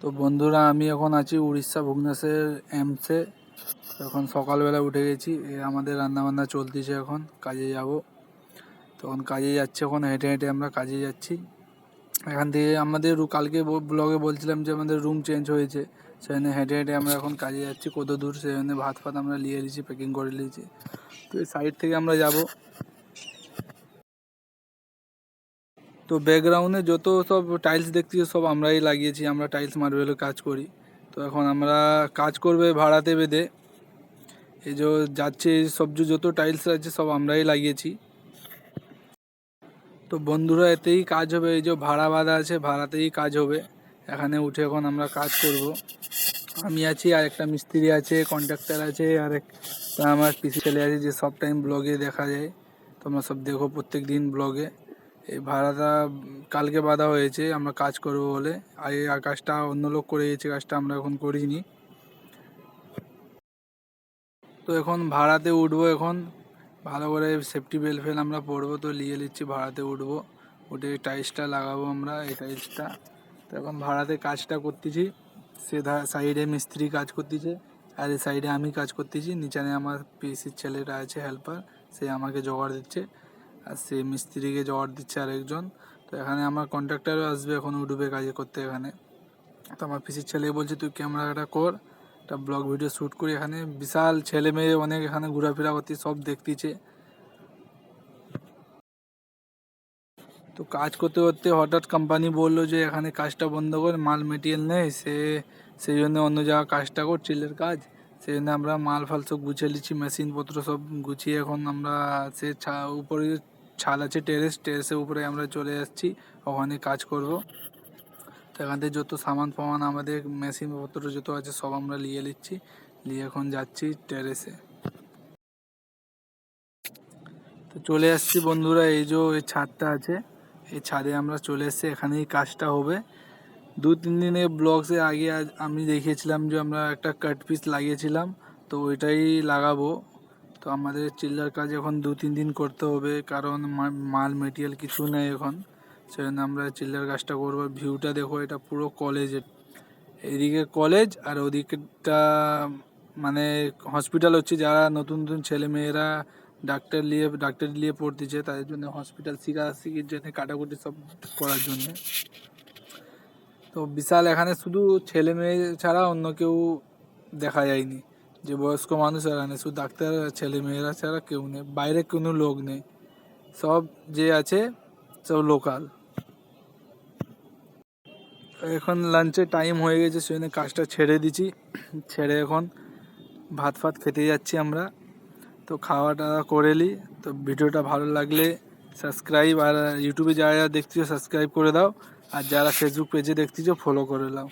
তো বন্ধুরা, আমি এখন আছি উড়িষ্যা ভুবনেশ্বর এমসে। এখন সকালবেলা উঠে গেছি, আমাদের রান্নাবান্না চলতেছে, এখন কাজে যাব। তখন কাজে যাচ্ছি, এখন হেঁটে হেঁটে আমরা কাজে যাচ্ছি। এখান থেকে আমাদের কালকে ব্লগে বলছিলাম যে আমাদের রুম চেঞ্জ হয়েছে, সেখানে হেঁটে হেঁটে আমরা এখন কাজে যাচ্ছি। কত দূর সেখানে ভাত ফাত আমরা নিয়ে নিয়েছি, প্যাকিং করে নিয়েছি। তো এই সাইড থেকে আমরা যাব। তো ব্যাকগ্রাউন্ডে যত সব টাইলস দেখছি সব আমরাই লাগিয়েছি, আমরা টাইলস মার্বেলের কাজ করি। তো এখন আমরা কাজ করবে ভাড়াতে বেঁধে, এই যে যাচ্ছে সবজি যত টাইলস আছে সব আমরাই লাগিয়েছি। তো বন্ধুরা, এতেই কাজ হবে, এই যে ভাড়া বাঁধা আছে ভাড়াতেই কাজ হবে। এখানে উঠে এখন আমরা কাজ করব। আমি আছি, আর একটা মিস্ত্রি আছে, কন্ট্রাক্টর আছে, আর একটা আমার পিসি ছেলে আছে, যে সব টাইম ব্লগে দেখা যায়। তোমরা সব দেখো প্রত্যেক দিন ব্লগে। এই ভাড়াটা কালকে বাঁধা হয়েছে, আমরা কাজ করব বলে। আগে কাজটা অন্য লোক করে গেছে, কাজটা আমরা এখন করিনি। তো এখন ভাড়াতে উঠবো, এখন ভালো করে সেফটি বেল্ট ফেল আমরা পরবো। তো নিয়ে নিচ্ছি, ভাড়াতে উঠবো, উঠে টাইলসটা লাগাবো আমরা, এই টাইলসটা। তো এখন ভাড়াতে কাজটা করতেছি, সাইডে মিস্ত্রি কাজ করতেছে, আর এই সাইডে আমি কাজ করতেছি। নিচানে আমার পিসির ছেলেটা আছে হেল্পার, সে আমাকে জোগাড় দিচ্ছে, আর সে মিস্ত্রিকে জোগাড় দিচ্ছে আরেকজন। তো এখানে আমার কন্ট্রাক্টারও আসবে, এখন উঠবে কাজ করতে এখানে। তো আমার পিসির ছেলে বলছে তুই ক্যামেরাটা কর, একটা ব্লগ ভিডিও শ্যুট করি। এখানে বিশাল ছেলে মেয়ে অনেক এখানে ঘোরাফেরা করতে, সব দেখতেছে। তো কাজ করতে করতে হঠাৎ কোম্পানি বললো যে এখানে কাজটা বন্ধ করে, মাল মেটেরিয়াল নেই, সেই জন্য অন্য জায়গায় কাজটা কর, চিলের কাজ। সেই জন্য আমরা মাল ফাল সব গুছিয়ে নিচ্ছি, মেশিনপত্র সব গুছিয়ে এখন আমরা সে উপরে ছাদ আছে, টেরেসের উপরে আমরা চলে যাচ্ছি, ওখানে কাজ করব। তো এখান থেকে যত সামান ফামান আমাদের মেশিনপত্র যত আছে সব আমরা নিয়ে নিচ্ছি, নিয়ে এখন যাচ্ছি টেরেসে। তো চলে আসছি বন্ধুরা, এই যে এই ছাদটা আছে, এই ছাদে আমরা চলে এসেছি, এখানেই কাজটা হবে। 2-3 দিনের ব্লগসে আগে আমি দেখিয়েছিলাম যে আমরা একটা কাট পিস লাগিয়েছিলাম, তো ওইটাই লাগাবো। তো আমাদের চিল্লার কাজ এখন 2-3 দিন করতে হবে, কারণ মাল মেটেরিয়াল কিছু নেই এখন, সেজন্য আমরা চিল্লার কাজটা করবো। ভিউটা দেখো, এটা পুরো কলেজের, এদিকে কলেজ আর ওদিকটা মানে হসপিটাল হচ্ছে। যারা নতুন নতুন ছেলে মেয়েরা ডাক্তার নিয়ে পড়তেছে, তাদের জন্য হসপিটাল শিখার জন্য, কাটাকুটি সব করার জন্য। তো বিশাল এখানে শুধু ছেলে মেয়ে ছাড়া অন্য কেউ দেখা যায়নি, যে বয়স্ক মানুষ এখানে শুধু ডাক্তার, ছেলে মেয়েরা ছাড়া কেউ নেই, বাইরে কোনো লোক নেই, সব যে আছে সব লোকাল। এখন লাঞ্চের টাইম হয়ে গেছে, সেজন্য কাজটা ছেড়ে দিছি, ছেড়ে এখন ভাত ফাত খেতে যাচ্ছি আমরা। তো খাওয়া দাওয়া করে নিই। তো ভিডিওটা ভালো লাগলে সাবস্ক্রাইব, আর ইউটিউবে যারা যারা দেখতেছো সাবস্ক্রাইব করে দাও, আর যারা ফেসবুক পেজে দেখতেছো ফলো করে দাও।